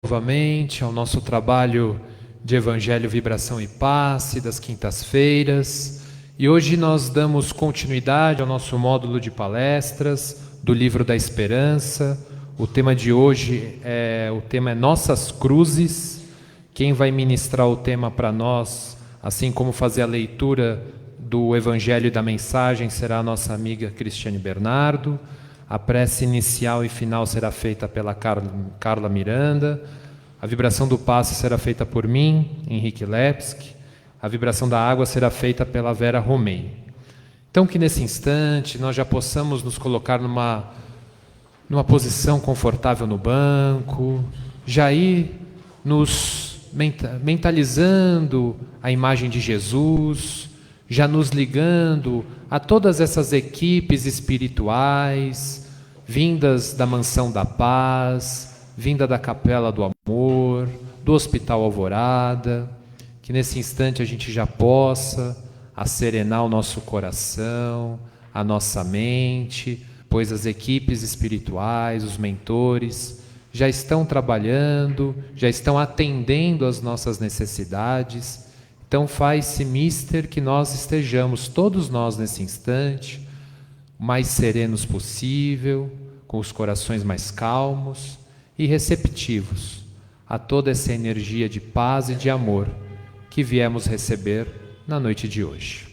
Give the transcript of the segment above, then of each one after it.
Novamente ao nosso trabalho de Evangelho, Vibração e Passe das quintas-feiras, e hoje nós damos continuidade ao nosso módulo de palestras do Livro da Esperança. O tema de hoje é Nossas Cruzes. Quem vai ministrar o tema para nós, assim como fazer a leitura do Evangelho e da mensagem, será a nossa amiga Cristiane Bernardo. A prece inicial e final será feita pela Carla Miranda. A vibração do passe será feita por mim, Henrique Lepski. A vibração da água será feita pela Vera Romei. Então que nesse instante nós já possamos nos colocar numa posição confortável no banco, já ir nos mentalizando a imagem de Jesus, já nos ligando a todas essas equipes espirituais, vindas da Mansão da Paz, vinda da Capela do Amor, do Hospital Alvorada, que nesse instante a gente já possa acerenar o nosso coração, a nossa mente, pois as equipes espirituais, os mentores, já estão trabalhando, já estão atendendo às nossas necessidades. Então faz-se mister que nós estejamos, todos nós nesse instante, o mais serenos possível, com os corações mais calmos e receptivos a toda essa energia de paz e de amor que viemos receber na noite de hoje.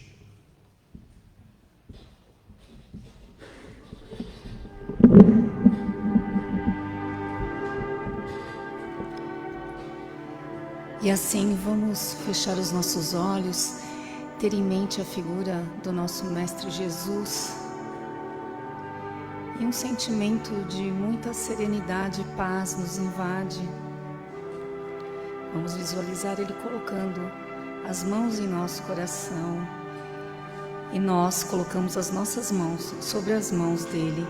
E assim vamos fechar os nossos olhos, ter em mente a figura do nosso Mestre Jesus e um sentimento de muita serenidade e paz nos invade. Vamos visualizar Ele colocando as mãos em nosso coração e nós colocamos as nossas mãos sobre as mãos dEle,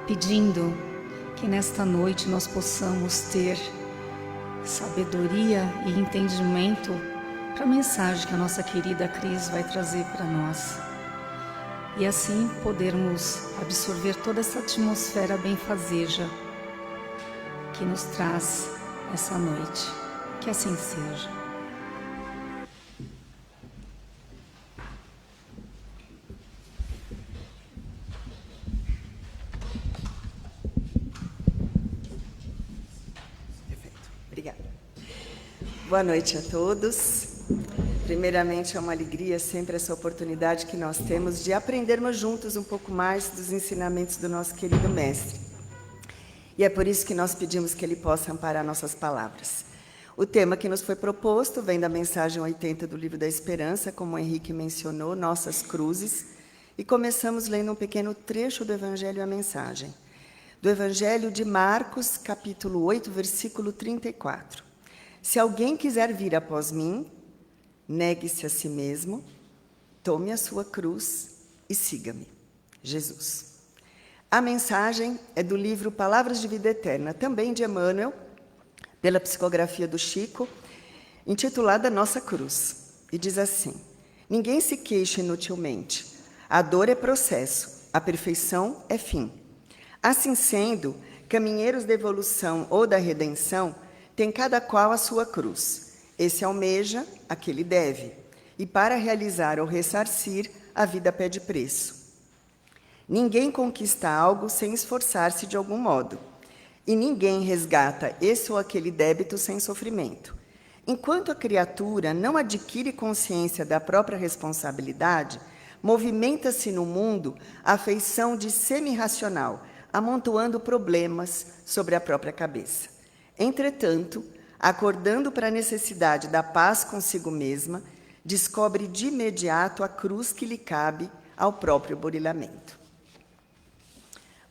pedindo que nesta noite nós possamos ter sabedoria e entendimento para a mensagem que a nossa querida Cris vai trazer para nós. E assim podermos absorver toda essa atmosfera benfazeja que nos traz essa noite. Que assim seja. Boa noite a todos. Primeiramente, é uma alegria sempre essa oportunidade que nós temos de aprendermos juntos um pouco mais dos ensinamentos do nosso querido Mestre. E é por isso que nós pedimos que Ele possa amparar nossas palavras. O tema que nos foi proposto vem da mensagem 80 do Livro da Esperança, como o Henrique mencionou, Nossas Cruzes, e começamos lendo um pequeno trecho do Evangelho e a Mensagem. Do Evangelho de Marcos, capítulo 8, versículo 34. Se alguém quiser vir após mim, negue-se a si mesmo, tome a sua cruz e siga-me. Jesus. A mensagem é do livro Palavras de Vida Eterna, também de Emmanuel, pela psicografia do Chico, intitulada Nossa Cruz. E diz assim: ninguém se queixa inutilmente. A dor é processo, a perfeição é fim. Assim sendo, caminheiros da evolução ou da redenção, tem cada qual a sua cruz. Esse almeja, aquele deve. E para realizar ou ressarcir, a vida pede preço. Ninguém conquista algo sem esforçar-se de algum modo. E ninguém resgata esse ou aquele débito sem sofrimento. Enquanto a criatura não adquire consciência da própria responsabilidade, movimenta-se no mundo a feição de semi-racional, amontoando problemas sobre a própria cabeça. Entretanto, acordando para a necessidade da paz consigo mesma, descobre de imediato a cruz que lhe cabe ao próprio burilamento.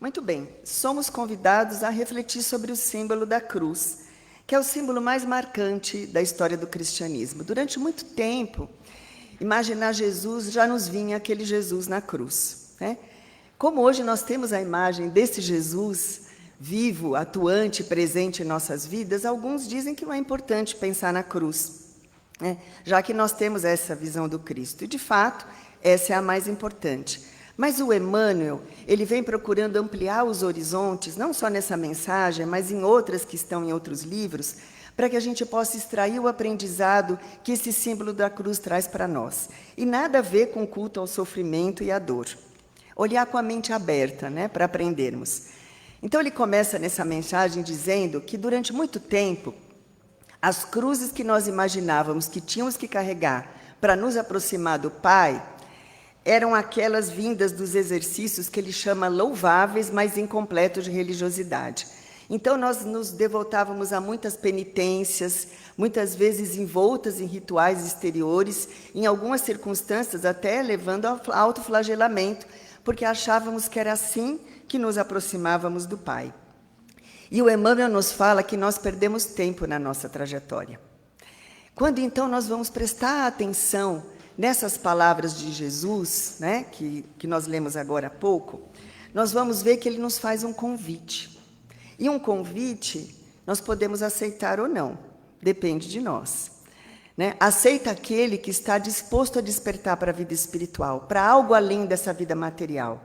Muito bem, somos convidados a refletir sobre o símbolo da cruz, que é o símbolo mais marcante da história do cristianismo. Durante muito tempo, imaginar Jesus já nos vinha aquele Jesus na cruz, né? Como hoje nós temos a imagem desse Jesus vivo, atuante, presente em nossas vidas, alguns dizem que não é importante pensar na cruz, né? Já que nós temos essa visão do Cristo. E, de fato, essa é a mais importante. Mas o Emmanuel, ele vem procurando ampliar os horizontes, não só nessa mensagem, mas em outras que estão em outros livros, para que a gente possa extrair o aprendizado que esse símbolo da cruz traz para nós. E nada a ver com o culto ao sofrimento e à dor. Olhar com a mente aberta, né, para aprendermos. Então ele começa nessa mensagem dizendo que durante muito tempo, as cruzes que nós imaginávamos que tínhamos que carregar para nos aproximar do Pai, eram aquelas vindas dos exercícios que ele chama louváveis, mas incompletos de religiosidade. Então, nós nos devotávamos a muitas penitências, muitas vezes envoltas em rituais exteriores, em algumas circunstâncias até levando ao autoflagelamento, porque achávamos que era assim que nos aproximávamos do Pai. E o Emmanuel nos fala que nós perdemos tempo na nossa trajetória. Quando, então, nós vamos prestar atenção nessas palavras de Jesus, né, que nós lemos agora há pouco, nós vamos ver que ele nos faz um convite. E um convite nós podemos aceitar ou não, depende de nós. Né? Aceita aquele que está disposto a despertar para a vida espiritual, para algo além dessa vida material,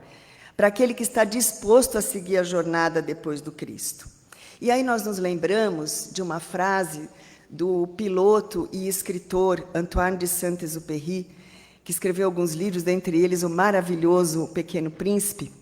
para aquele que está disposto a seguir a jornada depois do Cristo. E aí nós nos lembramos de uma frase do piloto e escritor Antoine de Saint-Exupéry, que escreveu alguns livros, dentre eles o maravilhoso Pequeno Príncipe,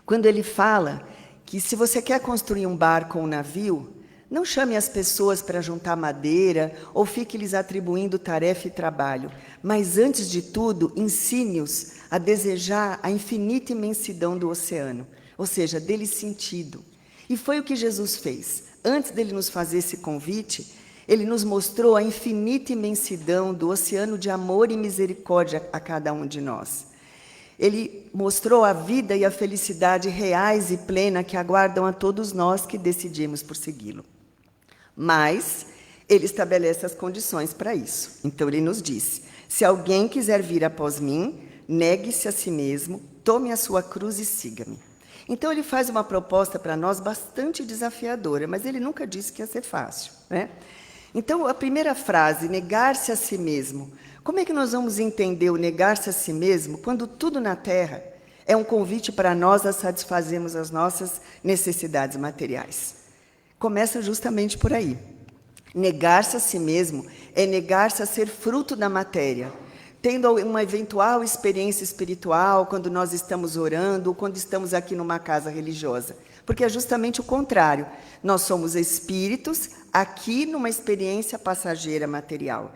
quando ele fala que se você quer construir um barco ou um navio, não chame as pessoas para juntar madeira ou fique lhes atribuindo tarefa e trabalho, mas, antes de tudo, ensine-os a desejar a infinita imensidão do oceano, ou seja, dele sentido. E foi o que Jesus fez. Antes dele nos fazer esse convite, ele nos mostrou a infinita imensidão do oceano de amor e misericórdia a cada um de nós. Ele mostrou a vida e a felicidade reais e plena que aguardam a todos nós que decidimos por segui-lo. Mas ele estabelece as condições para isso. Então ele nos disse: se alguém quiser vir após mim, negue-se a si mesmo, tome a sua cruz e siga-me. Então ele faz uma proposta para nós bastante desafiadora, mas ele nunca disse que ia ser fácil, né? Então, a primeira frase, negar-se a si mesmo. Como é que nós vamos entender o negar-se a si mesmo quando tudo na Terra é um convite para nós a satisfazermos as nossas necessidades materiais? Começa justamente por aí. Negar-se a si mesmo é negar-se a ser fruto da matéria, tendo uma eventual experiência espiritual quando nós estamos orando ou quando estamos aqui numa casa religiosa. Porque é justamente o contrário. Nós somos espíritos aqui numa experiência passageira material.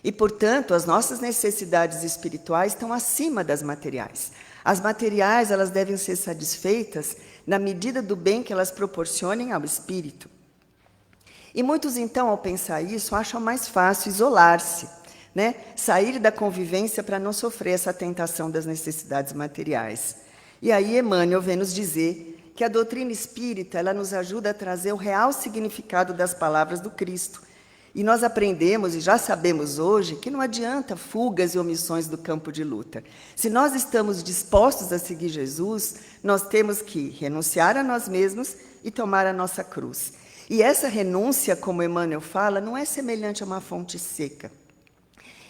E, portanto, as nossas necessidades espirituais estão acima das materiais. As materiais, elas devem ser satisfeitas na medida do bem que elas proporcionem ao espírito. E muitos, então, ao pensar isso, acham mais fácil isolar-se, né? Sair da convivência para não sofrer essa tentação das necessidades materiais. E aí Emmanuel vem nos dizer que a doutrina espírita ela nos ajuda a trazer o real significado das palavras do Cristo. E nós aprendemos, e já sabemos hoje, que não adianta fugas e omissões do campo de luta. Se nós estamos dispostos a seguir Jesus, nós temos que renunciar a nós mesmos e tomar a nossa cruz. E essa renúncia, como Emmanuel fala, não é semelhante a uma fonte seca.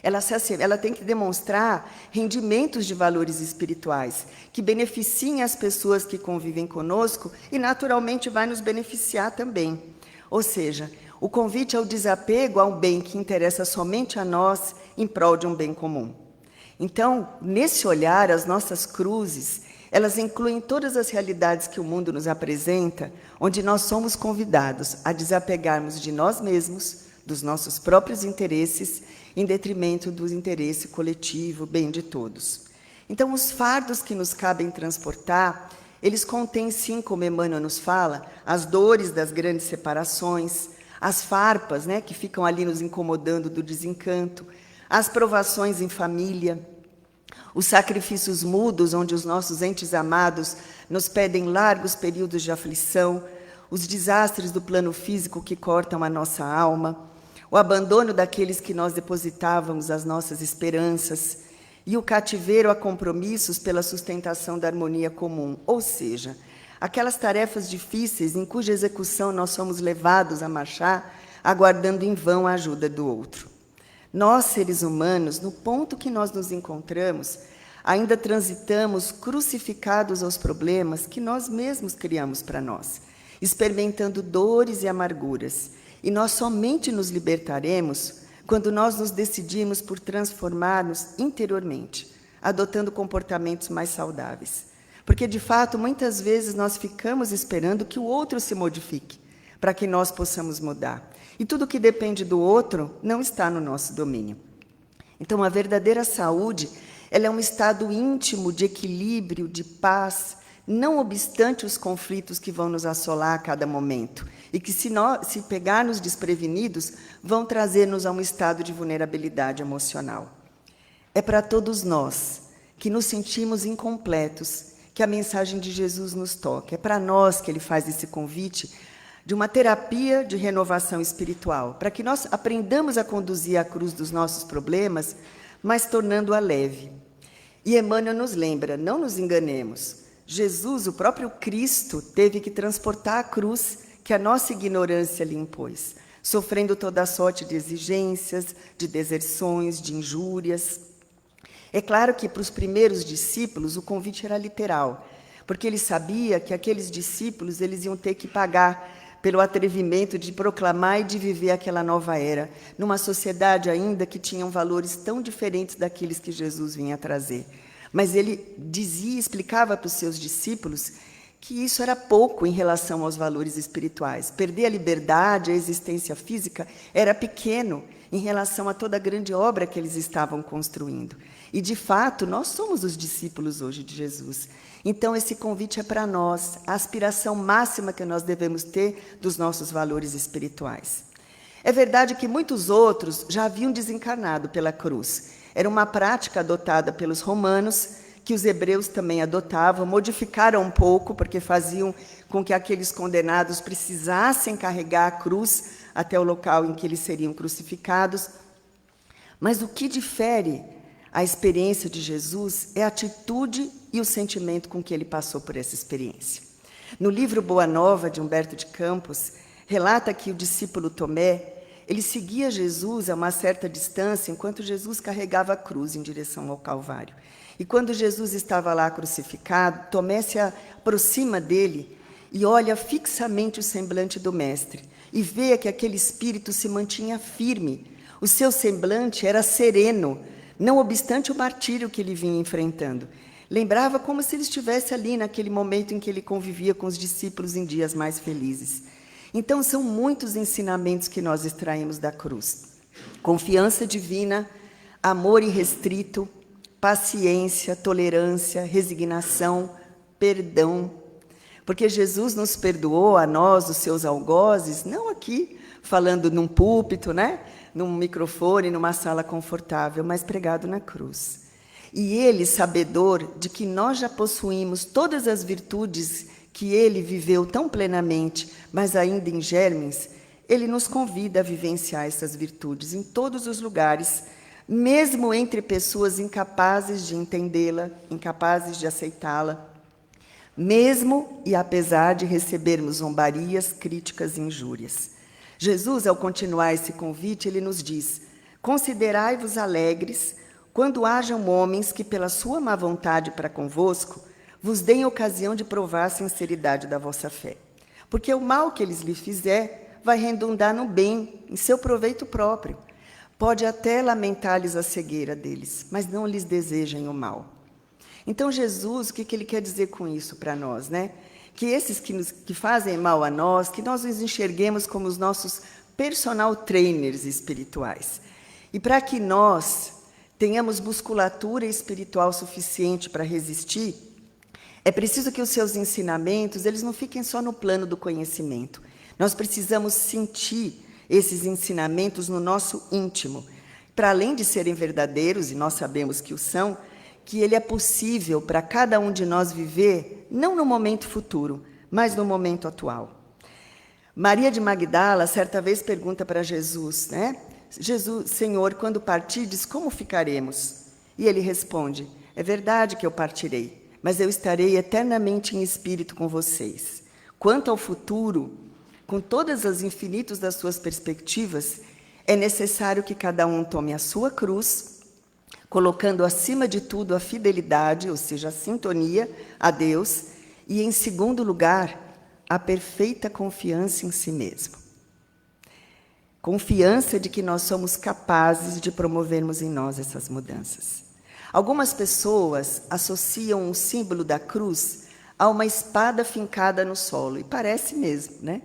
Ela tem que demonstrar rendimentos de valores espirituais, que beneficiem as pessoas que convivem conosco e, naturalmente, vai nos beneficiar também. Ou seja, o convite ao desapego a um bem que interessa somente a nós em prol de um bem comum. Então, nesse olhar, as nossas cruzes, elas incluem todas as realidades que o mundo nos apresenta, onde nós somos convidados a desapegarmos de nós mesmos, dos nossos próprios interesses, em detrimento do interesse coletivo, bem de todos. Então, os fardos que nos cabem transportar, eles contêm, sim, como Emmanuel nos fala, as dores das grandes separações, as farpas, né, que ficam ali nos incomodando do desencanto, as provações em família, os sacrifícios mudos, onde os nossos entes amados nos pedem largos períodos de aflição, os desastres do plano físico que cortam a nossa alma, o abandono daqueles que nós depositávamos as nossas esperanças e o cativeiro a compromissos pela sustentação da harmonia comum, ou seja, aquelas tarefas difíceis em cuja execução nós somos levados a marchar, aguardando em vão a ajuda do outro. Nós, seres humanos, no ponto que nós nos encontramos, ainda transitamos crucificados aos problemas que nós mesmos criamos para nós, experimentando dores e amarguras. E nós somente nos libertaremos quando nós nos decidimos por transformar-nos interiormente, adotando comportamentos mais saudáveis. Porque, de fato, muitas vezes nós ficamos esperando que o outro se modifique, para que nós possamos mudar. E tudo que depende do outro não está no nosso domínio. Então, a verdadeira saúde, ela é um estado íntimo de equilíbrio, de paz, não obstante os conflitos que vão nos assolar a cada momento, e que, se pegar-nos desprevenidos, vão trazer-nos a um estado de vulnerabilidade emocional. É para todos nós, que nos sentimos incompletos, que a mensagem de Jesus nos toca. É para nós que ele faz esse convite de uma terapia de renovação espiritual, para que nós aprendamos a conduzir a cruz dos nossos problemas, mas tornando-a leve. E Emmanuel nos lembra, não nos enganemos, Jesus, o próprio Cristo, teve que transportar a cruz que a nossa ignorância lhe impôs, sofrendo toda a sorte de exigências, de deserções, de injúrias. É claro que para os primeiros discípulos o convite era literal, porque ele sabia que aqueles discípulos eles iam ter que pagar pelo atrevimento de proclamar e de viver aquela nova era, numa sociedade ainda que tinham valores tão diferentes daqueles que Jesus vinha trazer. Mas ele dizia, explicava para os seus discípulos que isso era pouco em relação aos valores espirituais. Perder a liberdade, a existência física, era pequeno em relação a toda a grande obra que eles estavam construindo. E, de fato, nós somos os discípulos hoje de Jesus. Então, esse convite é para nós, a aspiração máxima que nós devemos ter dos nossos valores espirituais. É verdade que muitos outros já haviam desencarnado pela cruz. Era uma prática adotada pelos romanos, que os hebreus também adotavam, modificaram um pouco, porque faziam com que aqueles condenados precisassem carregar a cruz até o local em que eles seriam crucificados. Mas o que difere a experiência de Jesus é a atitude e o sentimento com que ele passou por essa experiência. No livro Boa Nova, de Humberto de Campos, relata que o discípulo Tomé, ele seguia Jesus a uma certa distância, enquanto Jesus carregava a cruz em direção ao Calvário. E quando Jesus estava lá crucificado, Tomé se aproxima dele e olha fixamente o semblante do Mestre, e vê que aquele espírito se mantinha firme. O seu semblante era sereno, não obstante o martírio que ele vinha enfrentando. Lembrava como se ele estivesse ali naquele momento em que ele convivia com os discípulos em dias mais felizes. Então, são muitos ensinamentos que nós extraímos da cruz. Confiança divina, amor irrestrito, paciência, tolerância, resignação, perdão. Porque Jesus nos perdoou, a nós, os seus algozes, não aqui, falando num púlpito, né? Num microfone, numa sala confortável, mas pregado na cruz. E ele, sabedor de que nós já possuímos todas as virtudes que ele viveu tão plenamente, mas ainda em germes, ele nos convida a vivenciar essas virtudes em todos os lugares, mesmo entre pessoas incapazes de entendê-la, incapazes de aceitá-la, mesmo e apesar de recebermos zombarias, críticas e injúrias. Jesus, ao continuar esse convite, ele nos diz: considerai-vos alegres quando hajam homens que, pela sua má vontade para convosco, vos deem ocasião de provar a sinceridade da vossa fé. Porque o mal que eles lhe fizer vai redundar no bem, em seu proveito próprio. Pode até lamentar-lhes a cegueira deles, mas não lhes desejem o mal. Então, Jesus, o que ele quer dizer com isso para nós, né? Que esses que fazem mal a nós, que nós os enxerguemos como os nossos personal trainers espirituais. E para que nós tenhamos musculatura espiritual suficiente para resistir, é preciso que os seus ensinamentos eles não fiquem só no plano do conhecimento. Nós precisamos sentir esses ensinamentos no nosso íntimo, para além de serem verdadeiros, e nós sabemos que o são, que ele é possível para cada um de nós viver, não no momento futuro, mas no momento atual. Maria de Magdala, certa vez, pergunta para Jesus, né? Jesus, Senhor, quando partirdes, como ficaremos? E ele responde: é verdade que eu partirei, mas eu estarei eternamente em espírito com vocês. Quanto ao futuro, com todas as infinitas das suas perspectivas, é necessário que cada um tome a sua cruz colocando acima de tudo a fidelidade, ou seja, a sintonia a Deus, e, em segundo lugar, a perfeita confiança em si mesmo. Confiança de que nós somos capazes de promovermos em nós essas mudanças. Algumas pessoas associam o símbolo da cruz a uma espada fincada no solo, e parece mesmo, né?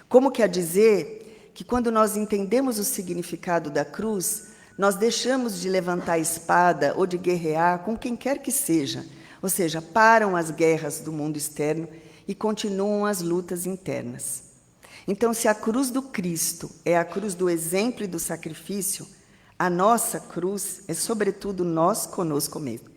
Como quer dizer que quando nós entendemos o significado da cruz, nós deixamos de levantar a espada ou de guerrear com quem quer que seja, ou seja, param as guerras do mundo externo e continuam as lutas internas. Então, se a cruz do Cristo é a cruz do exemplo e do sacrifício, a nossa cruz é, sobretudo, nós conosco mesmo.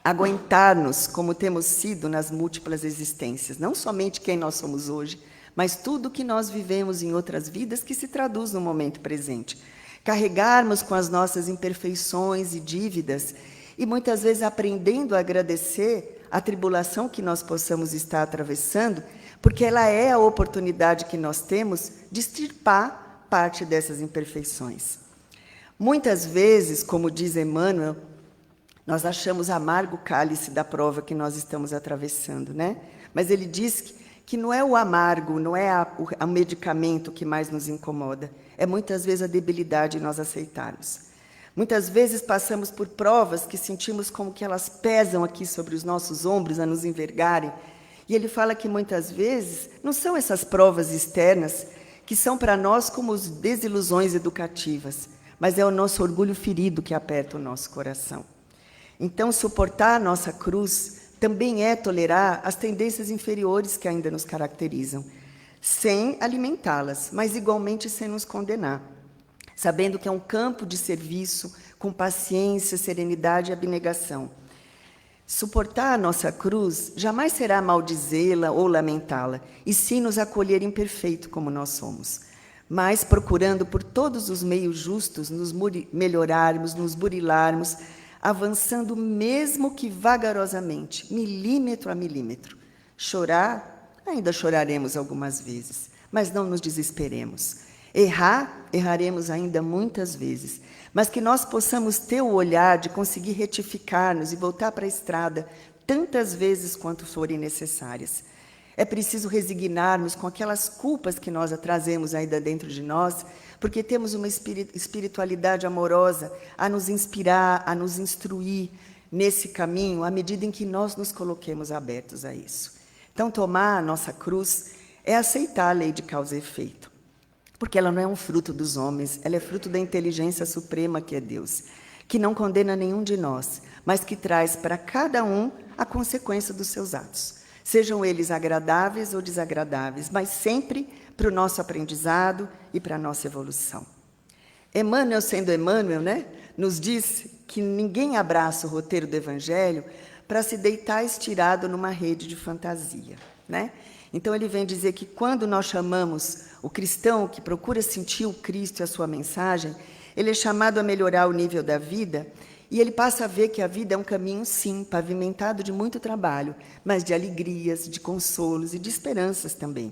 Aguentar-nos como temos sido nas múltiplas existências, não somente quem nós somos hoje, mas tudo o que nós vivemos em outras vidas que se traduz no momento presente. Carregarmos com as nossas imperfeições e dívidas e muitas vezes aprendendo a agradecer a tribulação que nós possamos estar atravessando, porque ela é a oportunidade que nós temos de extirpar parte dessas imperfeições. Muitas vezes, como diz Emmanuel, nós achamos amargo o cálice da prova que nós estamos atravessando, né? Mas ele diz que não é o amargo, não é o medicamento que mais nos incomoda, é muitas vezes a debilidade em nós aceitarmos. Muitas vezes passamos por provas que sentimos como que elas pesam aqui sobre os nossos ombros a nos envergarem. E ele fala que muitas vezes não são essas provas externas que são para nós como as desilusões educativas, mas é o nosso orgulho ferido que aperta o nosso coração. Então, suportar a nossa cruz também é tolerar as tendências inferiores que ainda nos caracterizam, sem alimentá-las, mas igualmente sem nos condenar, sabendo que é um campo de serviço com paciência, serenidade e abnegação. Suportar a nossa cruz jamais será maldizê-la ou lamentá-la, e sim nos acolher imperfeito como nós somos, mas procurando por todos os meios justos nos melhorarmos, nos burilarmos, avançando mesmo que vagarosamente, milímetro a milímetro. Chorar, ainda choraremos algumas vezes, mas não nos desesperemos. Errar, erraremos ainda muitas vezes, mas que nós possamos ter o olhar de conseguir retificar-nos e voltar para a estrada tantas vezes quanto forem necessárias. É preciso resignar-nos com aquelas culpas que nós trazemos ainda dentro de nós, porque temos uma espiritualidade amorosa a nos inspirar, a nos instruir nesse caminho, à medida em que nós nos coloquemos abertos a isso. Então, tomar a nossa cruz é aceitar a lei de causa e efeito, porque ela não é um fruto dos homens, ela é fruto da inteligência suprema que é Deus, que não condena nenhum de nós, mas que traz para cada um a consequência dos seus atos, sejam eles agradáveis ou desagradáveis, mas sempre para o nosso aprendizado e para a nossa evolução. Emmanuel, sendo Emmanuel, né, nos diz que ninguém abraça o roteiro do Evangelho para se deitar estirado numa rede de fantasia, né? Então, ele vem dizer que quando nós chamamos o cristão que procura sentir o Cristo e a sua mensagem, ele é chamado a melhorar o nível da vida e ele passa a ver que a vida é um caminho, sim, pavimentado de muito trabalho, mas de alegrias, de consolos e de esperanças também.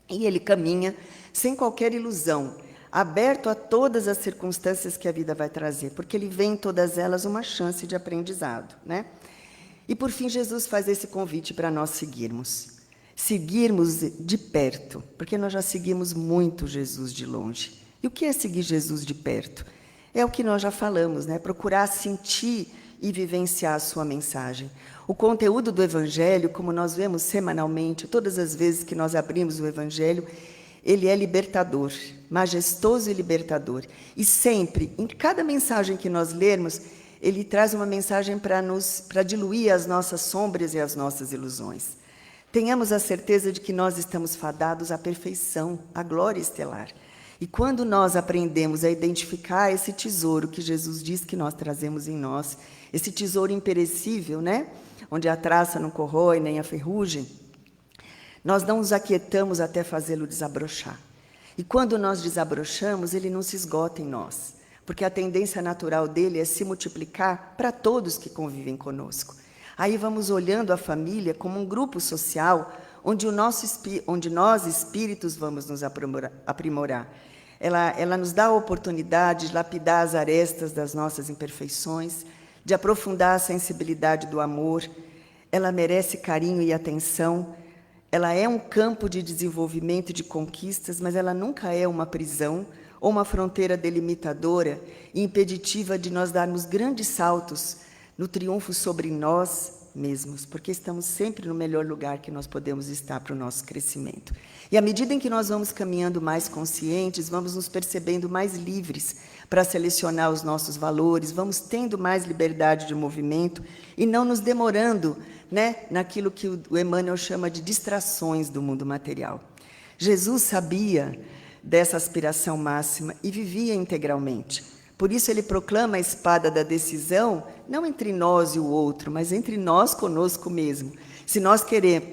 E ele caminha sem qualquer ilusão, aberto a todas as circunstâncias que a vida vai trazer, porque ele vê em todas elas uma chance de aprendizado, né? E, por fim, Jesus faz esse convite para nós seguirmos. Seguirmos de perto, porque nós já seguimos muito Jesus de longe. E o que é seguir Jesus de perto? É o que nós já falamos, né? Procurar sentir e vivenciar a sua mensagem. O conteúdo do Evangelho, como nós vemos semanalmente, todas as vezes que nós abrimos o Evangelho, ele é libertador, majestoso e libertador. E sempre, em cada mensagem que nós lermos, ele traz uma mensagem para diluir as nossas sombras e as nossas ilusões. Tenhamos a certeza de que nós estamos fadados à perfeição, à glória estelar. E quando nós aprendemos a identificar esse tesouro que Jesus diz que nós trazemos em nós, esse tesouro imperecível, né? Onde a traça não corrói, nem a ferrugem, nós não nos aquietamos até fazê-lo desabrochar. E quando nós desabrochamos, ele não se esgota em nós, porque a tendência natural dele é se multiplicar para todos que convivem conosco. Aí vamos olhando a família como um grupo social onde nós espíritos vamos nos aprimorar. ela nos dá a oportunidade de lapidar as arestas das nossas imperfeições, de aprofundar a sensibilidade do amor. Ela merece carinho e atenção. Ela é um campo de desenvolvimento e de conquistas, mas ela nunca é uma prisão ou uma fronteira delimitadora e impeditiva de nós darmos grandes saltos no triunfo sobre nós mesmos, porque estamos sempre no melhor lugar que nós podemos estar para o nosso crescimento. E à medida em que nós vamos caminhando mais conscientes, vamos nos percebendo mais livres para selecionar os nossos valores, vamos tendo mais liberdade de movimento e não nos demorando, né, naquilo que o Emmanuel chama de distrações do mundo material. Jesus sabia dessa aspiração máxima e vivia integralmente. Por isso ele proclama a espada da decisão, não entre nós e o outro, mas entre nós conosco mesmo. Se nós queremos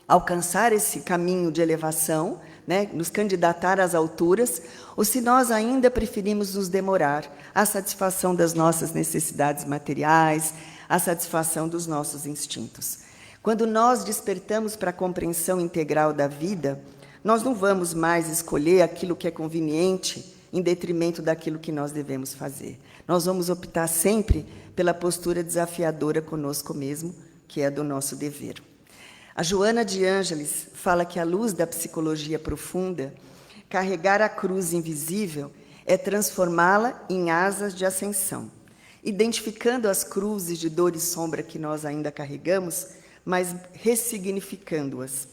alcançar esse caminho de elevação, né, nos candidatar às alturas, ou se nós ainda preferimos nos demorar à satisfação das nossas necessidades materiais, à satisfação dos nossos instintos. Quando nós despertamos para a compreensão integral da vida, nós não vamos mais escolher aquilo que é conveniente em detrimento daquilo que nós devemos fazer. Nós vamos optar sempre pela postura desafiadora conosco mesmo, que é a do nosso dever. A Joana de Ângeles fala que, à luz da psicologia profunda, carregar a cruz invisível é transformá-la em asas de ascensão, identificando as cruzes de dor e sombra que nós ainda carregamos, mas ressignificando-as.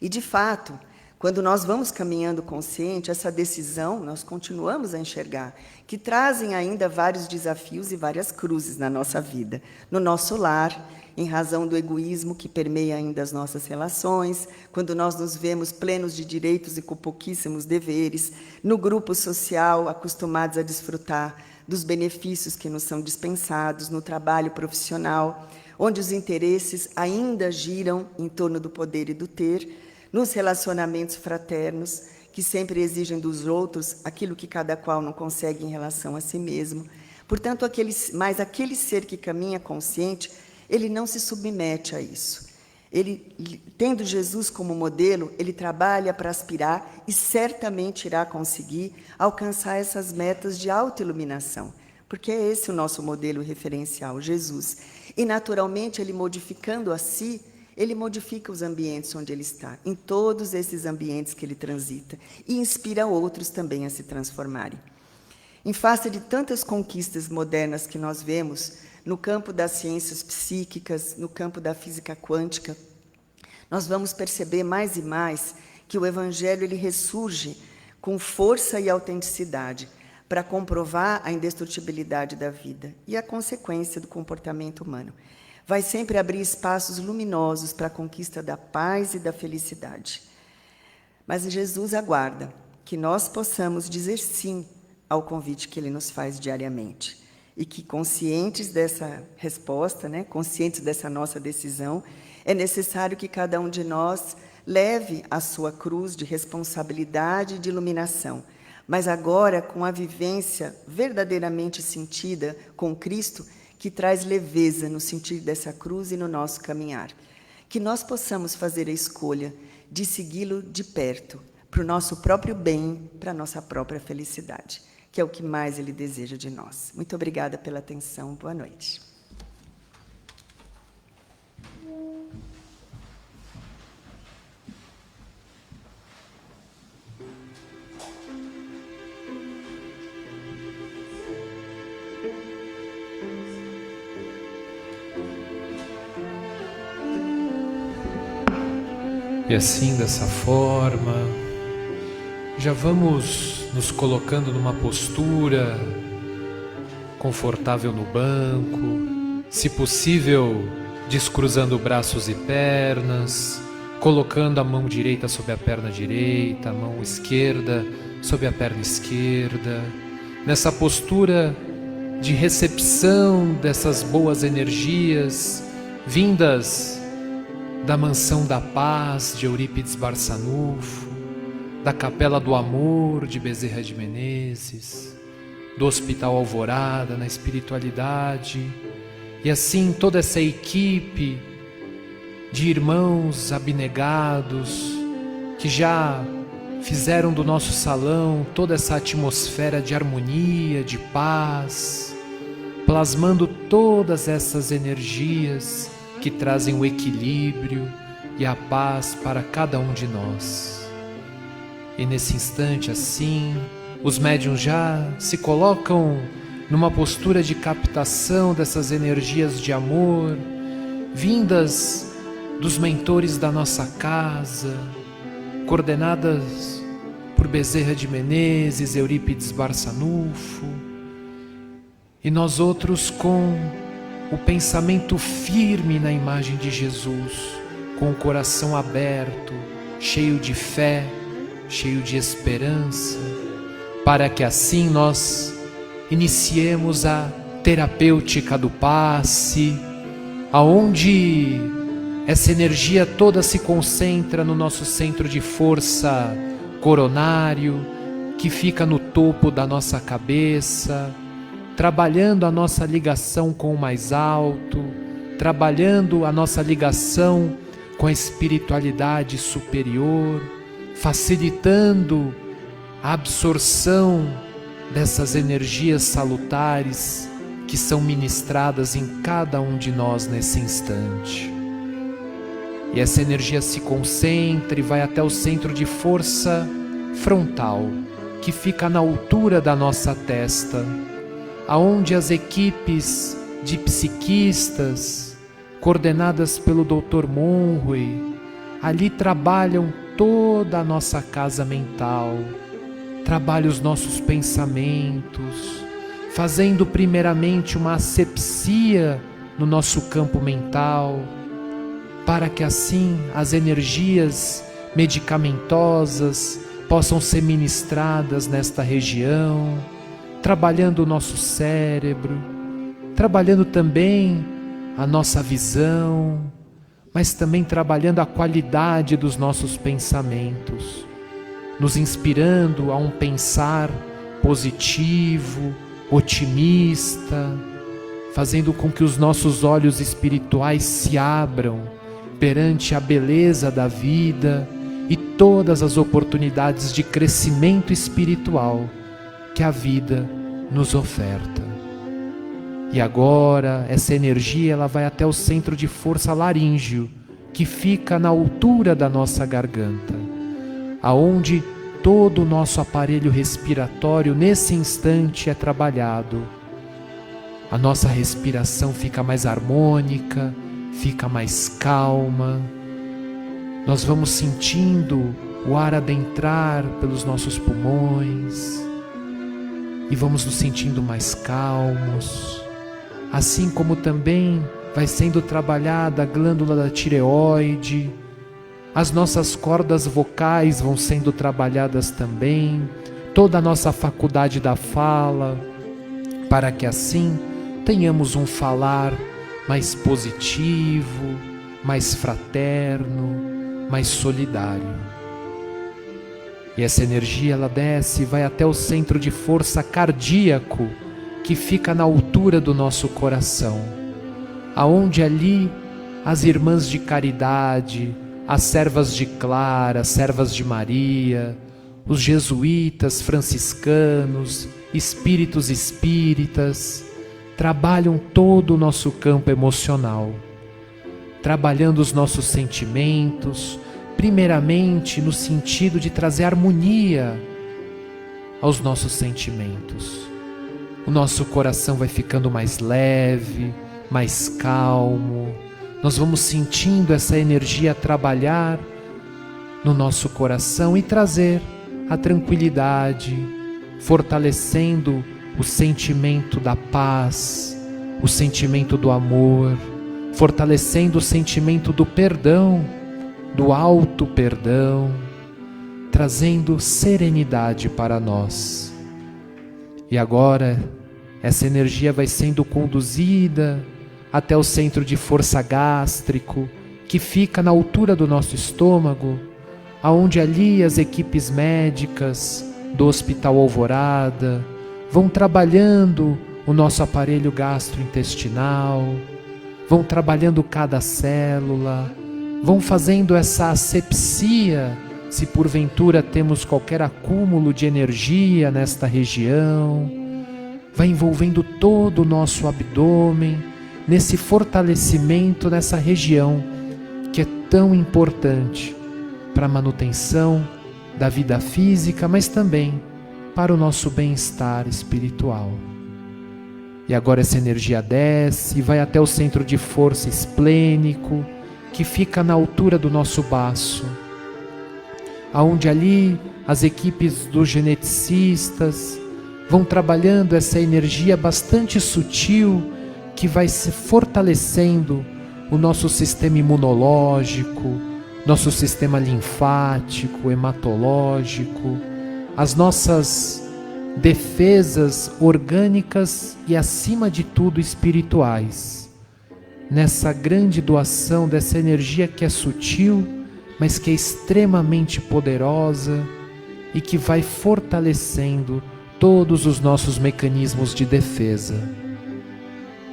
E, de fato, quando nós vamos caminhando consciente, essa decisão, nós continuamos a enxergar, que trazem ainda vários desafios e várias cruzes na nossa vida. No nosso lar, em razão do egoísmo que permeia ainda as nossas relações, quando nós nos vemos plenos de direitos e com pouquíssimos deveres, no grupo social, acostumados a desfrutar dos benefícios que nos são dispensados, no trabalho profissional, onde os interesses ainda giram em torno do poder e do ter, nos relacionamentos fraternos, que sempre exigem dos outros aquilo que cada qual não consegue em relação a si mesmo. Portanto, aquele ser que caminha consciente, ele não se submete a isso. Ele, tendo Jesus como modelo, ele trabalha para aspirar e certamente irá conseguir alcançar essas metas de autoiluminação, porque é esse o nosso modelo referencial, Jesus. E, naturalmente, ele modificando a si, ele modifica os ambientes onde ele está, em todos esses ambientes que ele transita, e inspira outros também a se transformarem. Em face de tantas conquistas modernas que nós vemos, no campo das ciências psíquicas, no campo da física quântica, nós vamos perceber mais e mais que o Evangelho ele ressurge com força e autenticidade para comprovar a indestrutibilidade da vida e a consequência do comportamento humano. Vai sempre abrir espaços luminosos para a conquista da paz e da felicidade. Mas Jesus aguarda que nós possamos dizer sim ao convite que ele nos faz diariamente. E que, conscientes dessa resposta, né, conscientes dessa nossa decisão, é necessário que cada um de nós leve a sua cruz de responsabilidade e de iluminação, mas agora com a vivência verdadeiramente sentida com Cristo, que traz leveza no sentido dessa cruz e no nosso caminhar. Que nós possamos fazer a escolha de segui-lo de perto, para o nosso próprio bem, para a nossa própria felicidade, que é o que mais ele deseja de nós. Muito obrigada pela atenção. Boa noite. E assim, dessa forma, já vamos nos colocando numa postura confortável no banco, se possível, descruzando braços e pernas, colocando a mão direita sobre a perna direita, a mão esquerda sobre a perna esquerda, nessa postura de recepção dessas boas energias vindas da Mansão da Paz, de Eurípides Barçanufo, da Capela do Amor, de Bezerra de Menezes, do Hospital Alvorada, na espiritualidade, e assim toda essa equipe de irmãos abnegados, que já fizeram do nosso salão toda essa atmosfera de harmonia, de paz, plasmando todas essas energias que trazem o equilíbrio e a paz para cada um de nós. E nesse instante assim, os médiuns já se colocam numa postura de captação dessas energias de amor, vindas dos mentores da nossa casa, coordenadas por Bezerra de Menezes, Eurípides Barçanufo, e nós outros com o pensamento firme na imagem de Jesus, com o coração aberto, cheio de fé, cheio de esperança, para que assim nós iniciemos a terapêutica do passe, aonde essa energia toda se concentra no nosso centro de força coronário, que fica no topo da nossa cabeça, trabalhando a nossa ligação com o mais alto, trabalhando a nossa ligação com a espiritualidade superior, facilitando a absorção dessas energias salutares que são ministradas em cada um de nós nesse instante. E essa energia se concentra e vai até o centro de força frontal, que fica na altura da nossa testa, aonde as equipes de psiquistas, coordenadas pelo Dr. Monroe, ali trabalham toda a nossa casa mental, trabalham os nossos pensamentos, fazendo primeiramente uma asepsia no nosso campo mental, para que assim as energias medicamentosas possam ser ministradas nesta região, trabalhando o nosso cérebro, trabalhando também a nossa visão, mas também trabalhando a qualidade dos nossos pensamentos, nos inspirando a um pensar positivo, otimista, fazendo com que os nossos olhos espirituais se abram perante a beleza da vida e todas as oportunidades de crescimento espiritual que a vida nos oferta. E agora essa energia ela vai até o centro de força laríngeo, que fica na altura da nossa garganta, aonde todo o nosso aparelho respiratório nesse instante é trabalhado. A nossa respiração fica mais harmônica, fica mais calma. Nós vamos sentindo o ar adentrar pelos nossos pulmões e vamos nos sentindo mais calmos, assim como também vai sendo trabalhada a glândula da tireoide, as nossas cordas vocais vão sendo trabalhadas também, toda a nossa faculdade da fala, para que assim tenhamos um falar mais positivo, mais fraterno, mais solidário. E essa energia ela desce e vai até o centro de força cardíaco, que fica na altura do nosso coração, aonde ali as irmãs de caridade, as servas de Clara, as servas de Maria, os jesuítas, franciscanos, espíritos espíritas, trabalham todo o nosso campo emocional, trabalhando os nossos sentimentos, primeiramente no sentido de trazer harmonia aos nossos sentimentos. O nosso coração vai ficando mais leve, mais calmo. Nós vamos sentindo essa energia trabalhar no nosso coração e trazer a tranquilidade, fortalecendo o sentimento da paz, o sentimento do amor, fortalecendo o sentimento do perdão, do alto perdão, trazendo serenidade para nós. E agora essa energia vai sendo conduzida até o centro de força gástrico, que fica na altura do nosso estômago, aonde ali as equipes médicas do Hospital Alvorada vão trabalhando o nosso aparelho gastrointestinal, vão trabalhando cada célula, vão fazendo essa asepsia se porventura temos qualquer acúmulo de energia nesta região, vai envolvendo todo o nosso abdômen, nesse fortalecimento nessa região que é tão importante para a manutenção da vida física, mas também para o nosso bem-estar espiritual. E agora essa energia desce e vai até o centro de força esplênico, que fica na altura do nosso baço, aonde ali as equipes dos geneticistas vão trabalhando essa energia bastante sutil que vai se fortalecendo o nosso sistema imunológico, nosso sistema linfático, hematológico, as nossas defesas orgânicas e, acima de tudo, espirituais. Nessa grande doação dessa energia que é sutil, mas que é extremamente poderosa e que vai fortalecendo todos os nossos mecanismos de defesa.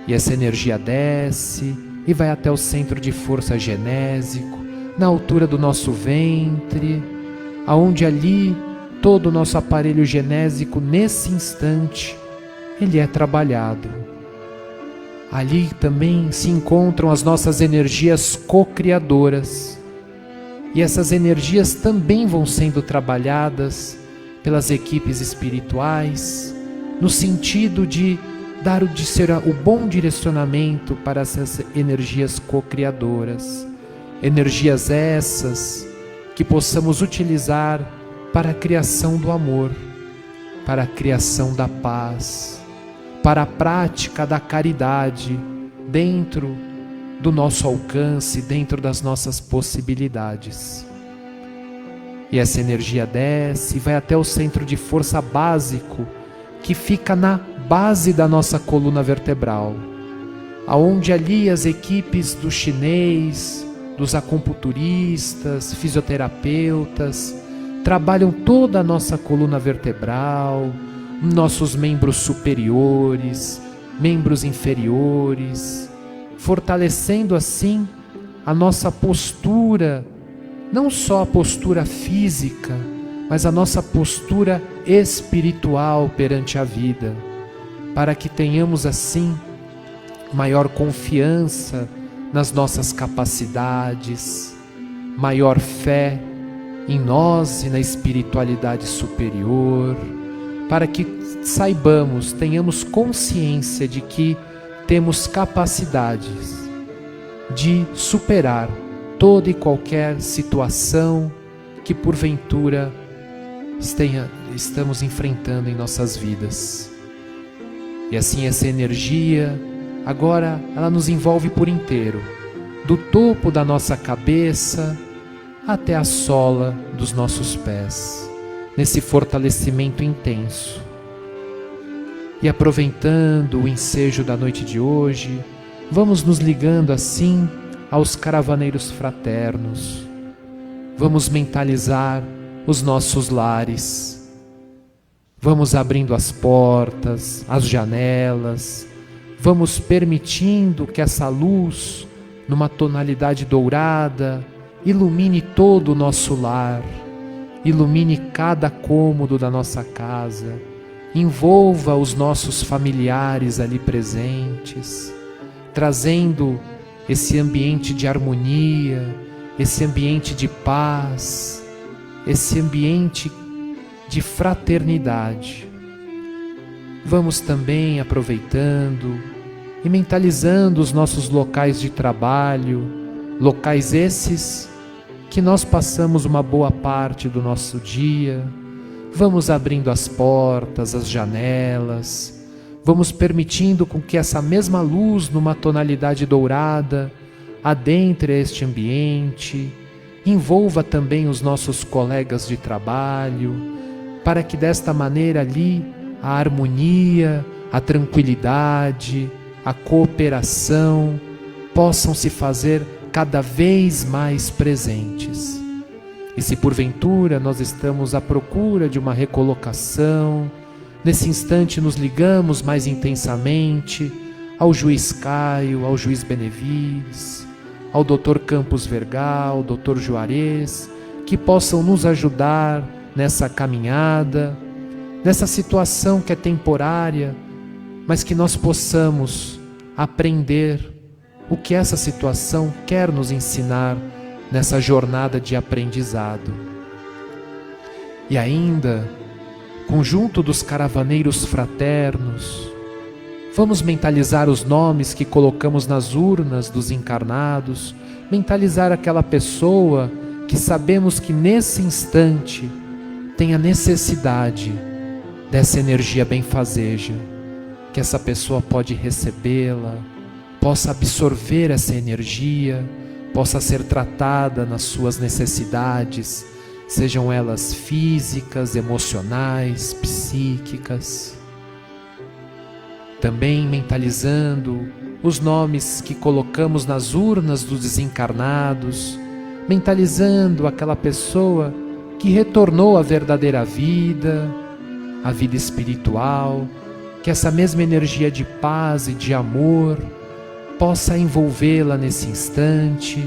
E essa energia desce e vai até o centro de força genésico, na altura do nosso ventre, aonde ali todo o nosso aparelho genésico, nesse instante, ele é trabalhado. Ali também se encontram as nossas energias co-criadoras. E essas energias também vão sendo trabalhadas pelas equipes espirituais, no sentido de dar o bom direcionamento para essas energias co-criadoras. Energias essas que possamos utilizar para a criação do amor, para a criação da paz, para a prática da caridade dentro do nosso alcance, dentro das nossas possibilidades. E essa energia desce e vai até o centro de força básico, que fica na base da nossa coluna vertebral, aonde ali as equipes do chinês, dos acupunturistas, fisioterapeutas, trabalham toda a nossa coluna vertebral, nossos membros superiores, membros inferiores, fortalecendo assim a nossa postura, não só a postura física, mas a nossa postura espiritual perante a vida, para que tenhamos assim maior confiança nas nossas capacidades, maior fé em nós e na espiritualidade superior, para que saibamos, tenhamos consciência de que temos capacidades de superar toda e qualquer situação que porventura estamos enfrentando em nossas vidas. E assim essa energia, agora ela nos envolve por inteiro, do topo da nossa cabeça até a sola dos nossos pés, nesse fortalecimento intenso. E aproveitando o ensejo da noite de hoje, vamos nos ligando assim aos caravaneiros fraternos. Vamos mentalizar os nossos lares. Vamos abrindo as portas, as janelas. Vamos permitindo que essa luz, numa tonalidade dourada, ilumine todo o nosso lar, ilumine cada cômodo da nossa casa, envolva os nossos familiares ali presentes, trazendo esse ambiente de harmonia, esse ambiente de paz, esse ambiente de fraternidade. Vamos também aproveitando e mentalizando os nossos locais de trabalho, locais esses que nós passamos uma boa parte do nosso dia. Vamos abrindo as portas, as janelas, vamos permitindo com que essa mesma luz, numa tonalidade dourada, adentre este ambiente, envolva também os nossos colegas de trabalho, para que desta maneira ali a harmonia, a tranquilidade, a cooperação possam se fazer cada vez mais presentes. E se porventura nós estamos à procura de uma recolocação, nesse instante nos ligamos mais intensamente ao juiz Caio, ao juiz Benevides, ao Dr. Campos Vergal, Dr. Juarez, que possam nos ajudar nessa caminhada, nessa situação que é temporária, mas que nós possamos aprender o que essa situação quer nos ensinar nessa jornada de aprendizado. E ainda, conjunto dos caravaneiros fraternos, vamos mentalizar os nomes que colocamos nas urnas dos encarnados, mentalizar aquela pessoa que sabemos que nesse instante tem a necessidade dessa energia benfazeja, que essa pessoa pode recebê-la, possa absorver essa energia, possa ser tratada nas suas necessidades, sejam elas físicas, emocionais, psíquicas. Também mentalizando os nomes que colocamos nas urnas dos desencarnados, mentalizando aquela pessoa que retornou à verdadeira vida, à vida espiritual, que essa mesma energia de paz e de amor possa envolvê-la nesse instante,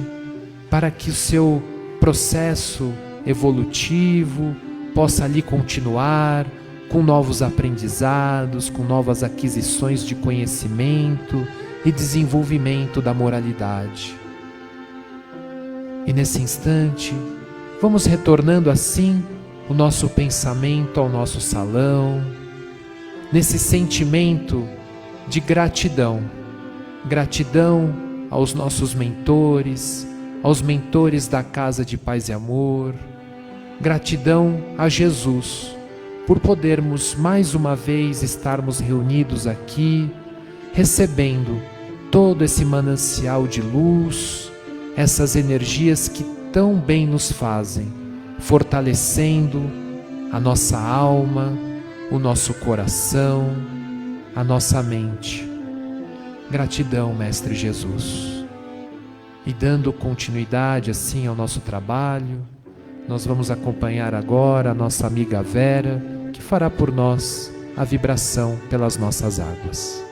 para que o seu processo evolutivo possa ali continuar com novos aprendizados, com novas aquisições de conhecimento e desenvolvimento da moralidade. E nesse instante, vamos retornando assim o nosso pensamento ao nosso salão, nesse sentimento de gratidão. Gratidão aos nossos mentores, aos mentores da Casa de Paz e Amor. Gratidão a Jesus por podermos mais uma vez estarmos reunidos aqui, recebendo todo esse manancial de luz, essas energias que tão bem nos fazem, fortalecendo a nossa alma, o nosso coração, a nossa mente. Gratidão, Mestre Jesus. E dando continuidade assim ao nosso trabalho, nós vamos acompanhar agora a nossa amiga Vera, que fará por nós a vibração pelas nossas águas.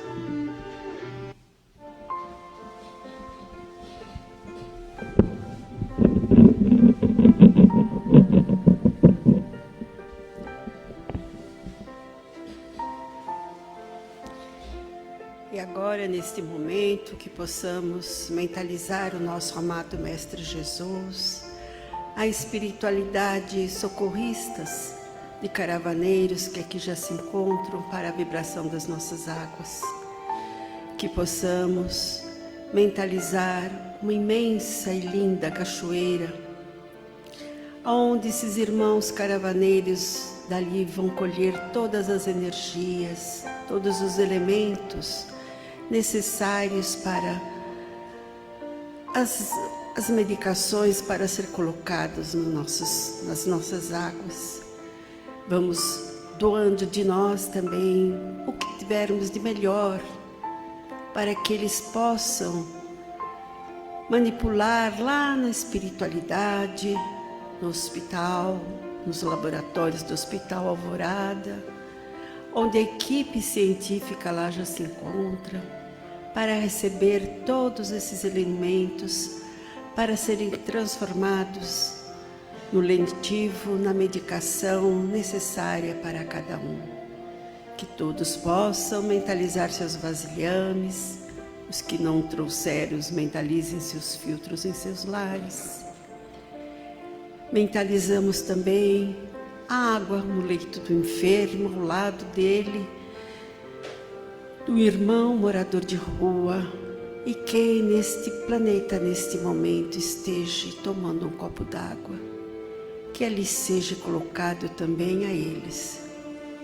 E agora, neste momento, que possamos mentalizar o nosso amado Mestre Jesus, a espiritualidade socorristas de caravaneiros que aqui já se encontram para a vibração das nossas águas. Que possamos mentalizar uma imensa e linda cachoeira, onde esses irmãos caravaneiros dali vão colher todas as energias, todos os elementos necessários para as medicações para ser colocadas nas nossas águas. Vamos doando de nós também o que tivermos de melhor, para que eles possam manipular lá na espiritualidade, no hospital, nos laboratórios do Hospital Alvorada, onde a equipe científica lá já se encontra, para receber todos esses elementos, para serem transformados no lentivo, na medicação necessária para cada um. Que todos possam mentalizar seus vasilhames, os que não trouxeram, mentalizem seus filtros em seus lares. Mentalizamos também a água no leito do enfermo, ao lado dele, do irmão morador de rua, e quem neste planeta, neste momento, esteja tomando um copo d'água, que ali seja colocado também a eles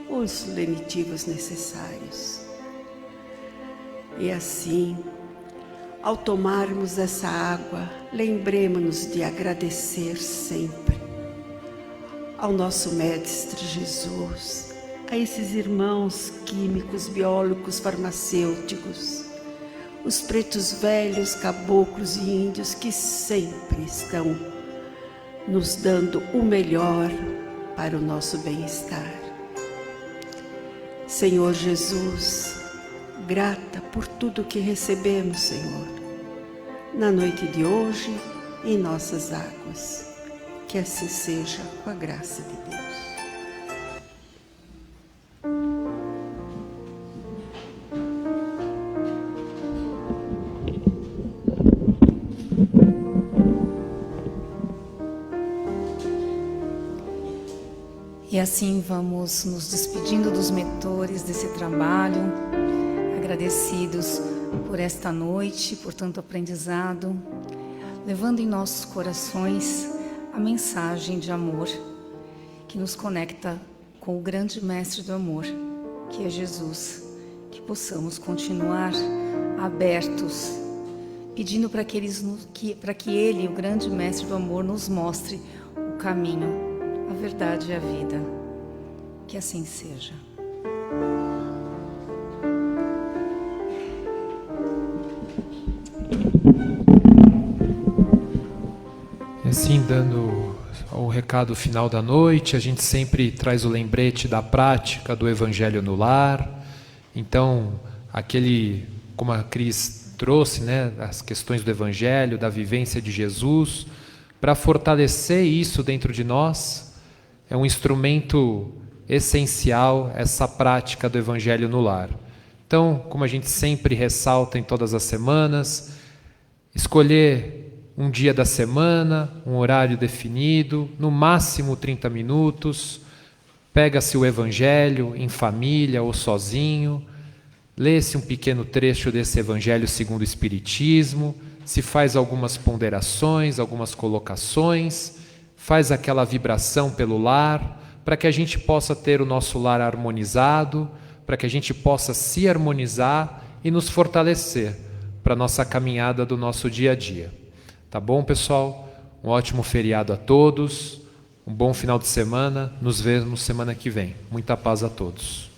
os lenitivos necessários. E assim, ao tomarmos essa água, lembremos-nos de agradecer sempre ao nosso Mestre Jesus, a esses irmãos químicos, biólogos, farmacêuticos, os pretos velhos, caboclos e índios que sempre estão nos dando o melhor para o nosso bem-estar. Senhor Jesus, grata por tudo que recebemos, Senhor, na noite de hoje em nossas águas. Que assim seja, com a graça de Deus. E assim vamos nos despedindo dos mentores desse trabalho, agradecidos por esta noite, por tanto aprendizado, levando em nossos corações a mensagem de amor que nos conecta com o grande mestre do amor, que é Jesus, que possamos continuar abertos, pedindo para que Ele, o grande mestre do amor, nos mostre o caminho, a verdade e a vida. Que assim seja. E assim, dando o recado final da noite, a gente sempre traz o lembrete da prática do Evangelho no lar. Então, como a Cris trouxe, né, as questões do Evangelho, da vivência de Jesus, para fortalecer isso dentro de nós, é um instrumento essencial essa prática do Evangelho no lar. Então, como a gente sempre ressalta em todas as semanas, escolher um dia da semana, um horário definido, no máximo 30 minutos, pega-se o Evangelho em família ou sozinho, lê-se um pequeno trecho desse Evangelho segundo o Espiritismo, se faz algumas ponderações, algumas colocações, faz aquela vibração pelo lar, para que a gente possa ter o nosso lar harmonizado, para que a gente possa se harmonizar e nos fortalecer para a nossa caminhada do nosso dia a dia. Tá bom, pessoal? Um ótimo feriado a todos, um bom final de semana, nos vemos semana que vem. Muita paz a todos.